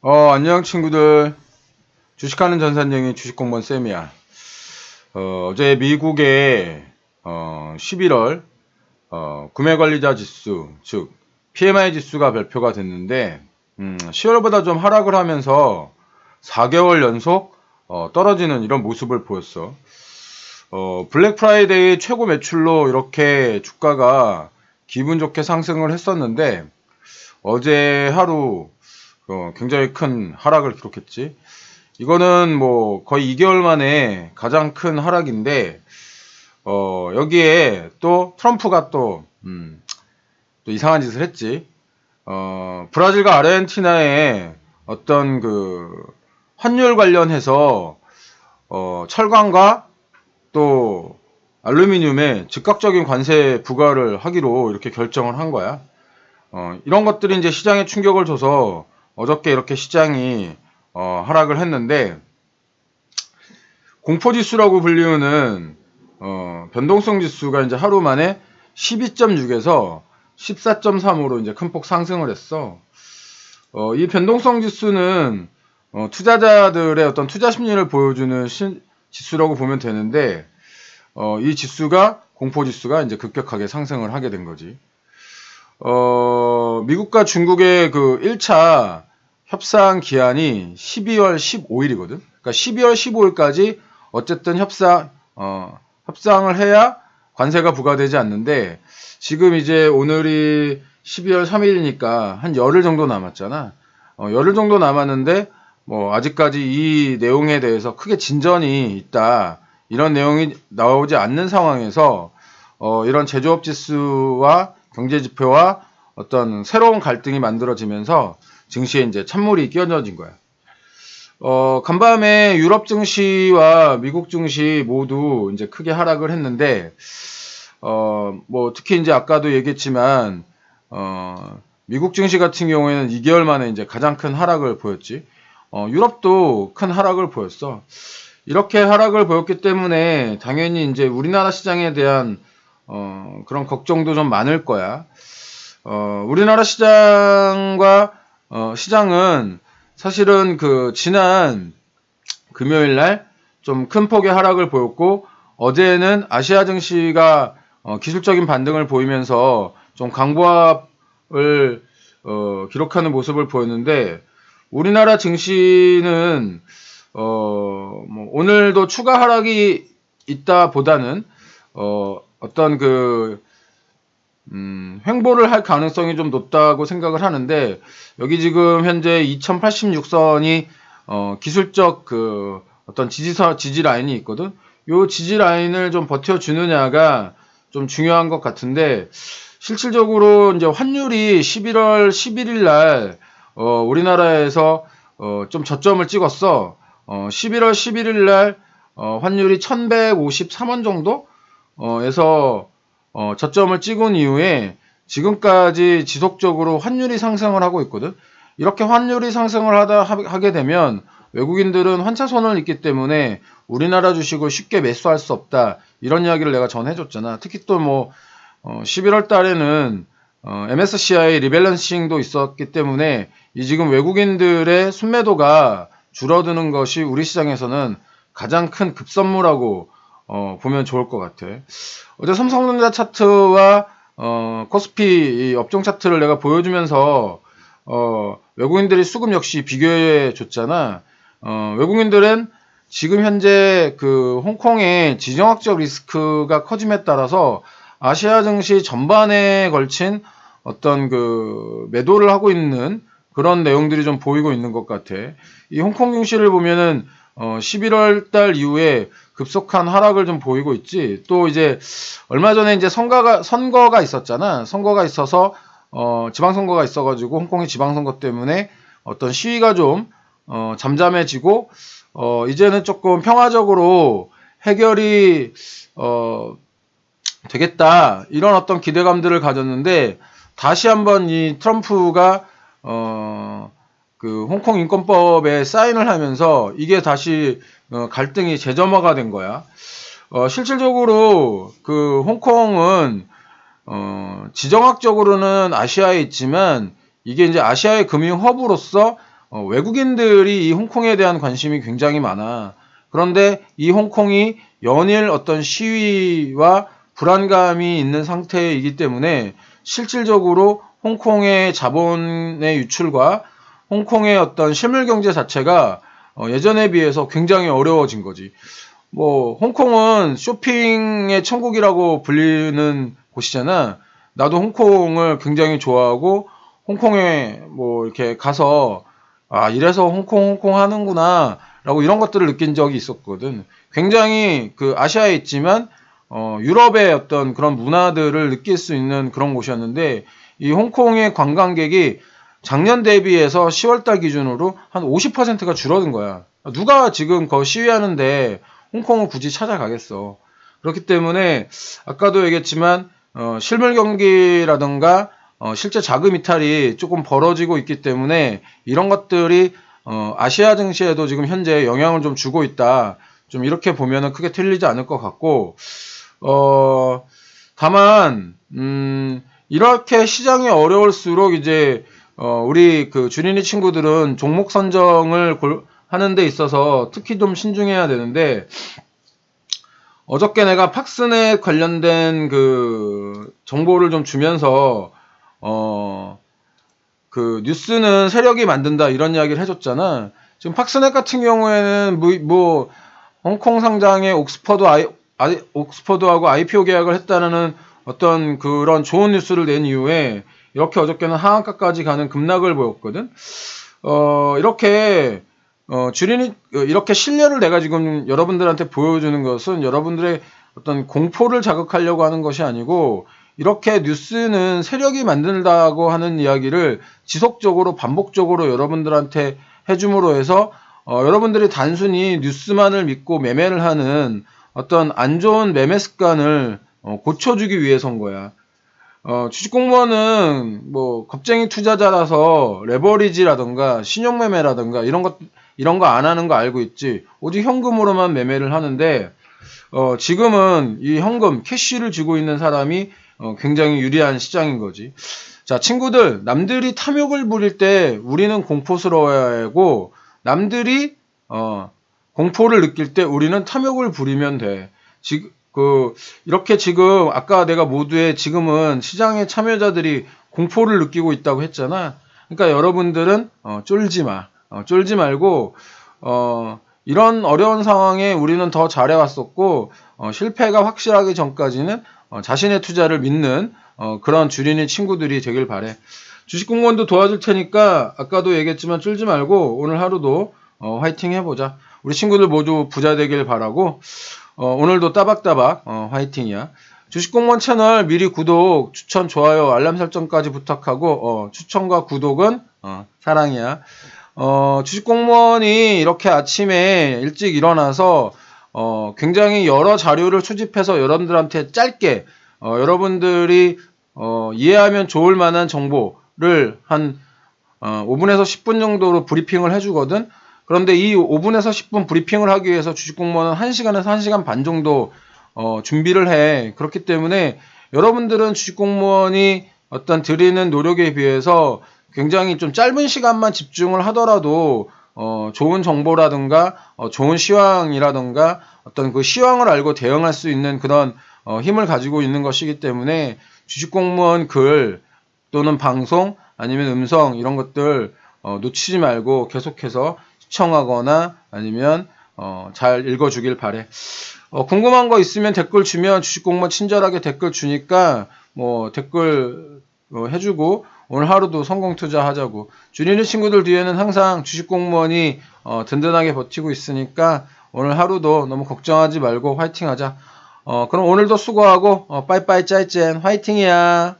안녕 친구들. 주식하는 전산쟁이 주식공무원 쌤이야. 어제 미국의 11월 구매관리자 지수, 즉 PMI 지수가 발표가 됐는데 10월보다 좀 하락을 하면서 4개월 연속 떨어지는 이런 모습을 보였어. 블랙 프라이데이 최고 매출로 이렇게 주가가 기분 좋게 상승을 했었는데 어제 하루 굉장히 큰 하락을 기록했지. 이거는 뭐 거의 2개월 만에 가장 큰 하락인데 여기에 또 트럼프가 또 이상한 짓을 했지. 브라질과 아르헨티나의 어떤 그 환율 관련해서 철강과 또 알루미늄에 즉각적인 관세 부과를 하기로 이렇게 결정을 한 거야. 이런 것들이 이제 시장에 충격을 줘서 어저께 이렇게 시장이 하락을 했는데, 공포지수라고 불리우는 변동성 지수가 이제 하루 만에 12.6에서 14.3으로 이제 큰 폭 상승을 했어. 이 변동성 지수는 투자자들의 어떤 투자 심리를 보여주는 지수라고 보면 되는데, 이 지수가 공포지수가 이제 급격하게 상승을 하게 된 거지. 미국과 중국의 그 1차 협상 기한이 12월 15일이거든. 그러니까 12월 15일까지 어쨌든 협상을 해야 관세가 부과되지 않는데, 지금 이제 오늘이 12월 3일이니까 한 열흘 정도 남았잖아. 열흘 정도 남았는데, 뭐, 아직까지 이 내용에 대해서 크게 진전이 있다, 이런 내용이 나오지 않는 상황에서, 이런 제조업 지수와 경제 지표와 어떤 새로운 갈등이 만들어지면서 증시에 이제 찬물이 끼얹어진 거야. 간밤에 유럽 증시와 미국 증시 모두 이제 크게 하락을 했는데, 뭐 특히 이제 아까도 얘기했지만, 미국 증시 같은 경우에는 2개월 만에 이제 가장 큰 하락을 보였지. 유럽도 큰 하락을 보였어. 이렇게 하락을 보였기 때문에 당연히 이제 우리나라 시장에 대한 그런 걱정도 좀 많을 거야. 우리나라 시장과 시장은 사실은 그 지난 금요일 날 좀 큰 폭의 하락을 보였고, 어제는 아시아 증시가 기술적인 반등을 보이면서 좀 강보합을 기록하는 모습을 보였는데, 우리나라 증시는 뭐 오늘도 추가 하락이 있다 보다는 어떤 그 횡보를 할 가능성이 좀 높다고 생각을 하는데, 여기 지금 현재 2086선이 기술적 그 어떤 지지 라인이 있거든. 요 지지 라인을 좀 버텨주느냐가 좀 중요한 것 같은데, 실질적으로 이제 환율이 11월 11일 날 우리나라에서 좀 저점을 찍었어. 11월 11일 날 환율이 1153원 정도 에서 저점을 찍은 이후에 지금까지 지속적으로 환율이 상승을 하고 있거든. 이렇게 환율이 상승을 하게 되면 외국인들은 환차손을 입기 때문에 우리나라 주식을 쉽게 매수할 수 없다, 이런 이야기를 내가 전해줬잖아. 특히 또 뭐 11월 달에는 MSCI 리밸런싱도 있었기 때문에 이 지금 외국인들의 순매도가 줄어드는 것이 우리 시장에서는 가장 큰 급선무라고 보면 좋을 것 같아. 어제 삼성전자 차트와 코스피 업종 차트를 내가 보여주면서 외국인들이 수급 역시 비교해 줬잖아. 외국인들은 지금 현재 그 홍콩의 지정학적 리스크가 커짐에 따라서 아시아 증시 전반에 걸친 어떤 그 매도를 하고 있는 그런 내용들이 좀 보이고 있는 것 같아. 이 홍콩 증시를 보면은 11월 달 이후에 급속한 하락을 좀 보이고 있지. 또 이제 얼마 전에 이제 선거가 있었잖아. 선거가 있어서 지방선거가 있어가지고 홍콩의 지방선거 때문에 어떤 시위가 좀 잠잠해지고 이제는 조금 평화적으로 해결이 되겠다, 이런 어떤 기대감들을 가졌는데, 다시 한번 이 트럼프가 그 홍콩 인권법에 사인을 하면서 이게 다시 갈등이 재점화가 된 거야. 실질적으로 그 홍콩은 지정학적으로는 아시아에 있지만, 이게 이제 아시아의 금융 허브로서 외국인들이 이 홍콩에 대한 관심이 굉장히 많아. 그런데 이 홍콩이 연일 어떤 시위와 불안감이 있는 상태이기 때문에 실질적으로 홍콩의 자본의 유출과 홍콩의 어떤 실물 경제 자체가 예전에 비해서 굉장히 어려워진 거지. 뭐 홍콩은 쇼핑의 천국이라고 불리는 곳이잖아. 나도 홍콩을 굉장히 좋아하고 홍콩에 뭐 이렇게 가서 아 이래서 홍콩 하는구나 라고 이런 것들을 느낀 적이 있었거든. 굉장히 그 아시아에 있지만 유럽의 어떤 그런 문화들을 느낄 수 있는 그런 곳이었는데 이 홍콩의 관광객이 작년 대비해서 10월달 기준으로 한 50%가 줄어든 거야. 누가 지금 거 시위하는데 홍콩을 굳이 찾아가겠어. 그렇기 때문에 아까도 얘기했지만 실물 경기라든가 실제 자금 이탈이 조금 벌어지고 있기 때문에 이런 것들이 아시아 증시에도 지금 현재 영향을 좀 주고 있다. 좀 이렇게 보면은 크게 틀리지 않을 것 같고 다만 이렇게 시장이 어려울수록 이제 우리 그 주린이 친구들은 종목 선정을 하는 데 있어서 특히 좀 신중해야 되는데 어저께 내가 팍스넷 관련된 그 정보를 좀 주면서 그 뉴스는 세력이 만든다 이런 이야기를 해줬잖아. 지금 팍스넷 같은 경우에는 뭐 홍콩 상장의 옥스퍼드하고 IPO 계약을 했다는 어떤 그런 좋은 뉴스를 낸 이후에 이렇게 어저께는 하한가까지 가는 급락을 보였거든. 이렇게 주린이 이렇게 신뢰를 내가 지금 여러분들한테 보여주는 것은 여러분들의 어떤 공포를 자극하려고 하는 것이 아니고 이렇게 뉴스는 세력이 만든다고 하는 이야기를 지속적으로 반복적으로 여러분들한테 해줌으로 해서 여러분들이 단순히 뉴스만을 믿고 매매를 하는 어떤 안 좋은 매매 습관을 고쳐주기 위해서인 거야. 주식공무원은 뭐 겁쟁이 투자자라서 레버리지라든가 신용매매라든가 이런 거 안 하는 거 알고 있지. 오직 현금으로만 매매를 하는데 지금은 이 현금 캐시를 쥐고 있는 사람이 굉장히 유리한 시장인 거지. 자, 친구들, 남들이 탐욕을 부릴 때 우리는 공포스러워야 하고 남들이 공포를 느낄 때 우리는 탐욕을 부리면 돼. 이렇게 지금 아까 내가 모두에 지금은 시장의 참여자들이 공포를 느끼고 있다고 했잖아. 그러니까 여러분들은 쫄지 마. 쫄지 말고 이런 어려운 상황에 우리는 더 잘해왔었고 실패가 확실하기 전까지는 자신의 투자를 믿는 그런 주린이 친구들이 되길 바래. 주식공무원도 도와줄 테니까 아까도 얘기했지만 쫄지 말고 오늘 하루도 화이팅 해보자. 우리 친구들 모두 부자 되길 바라고 오늘도 따박따박 화이팅이야. 주식공무원 채널 미리 구독, 추천, 좋아요, 알람 설정까지 부탁하고 추천과 구독은 사랑이야. 주식공무원이 이렇게 아침에 일찍 일어나서 굉장히 여러 자료를 수집해서 여러분들한테 짧게 여러분들이 이해하면 좋을 만한 정보를 한 5분에서 10분 정도로 브리핑을 해주거든. 그런데 이 5분에서 10분 브리핑을 하기 위해서 주식공무원은 1시간에서 1시간 반 정도 준비를 해. 그렇기 때문에 여러분들은 주식공무원이 어떤 드리는 노력에 비해서 굉장히 좀 짧은 시간만 집중을 하더라도 좋은 정보라든가 좋은 시황이라든가 어떤 그 시황을 알고 대응할 수 있는 그런 힘을 가지고 있는 것이기 때문에 주식공무원 글 또는 방송 아니면 음성 이런 것들 놓치지 말고 계속해서 시청하거나 아니면 잘 읽어주길 바래. 궁금한 거 있으면 댓글 주면 주식공무원 친절하게 댓글 주니까 뭐 댓글 해주고 오늘 하루도 성공 투자하자고. 주린이 친구들 뒤에는 항상 주식공무원이 든든하게 버티고 있으니까 오늘 하루도 너무 걱정하지 말고 화이팅하자. 그럼 오늘도 수고하고 빠이빠이 짜이젠 화이팅이야.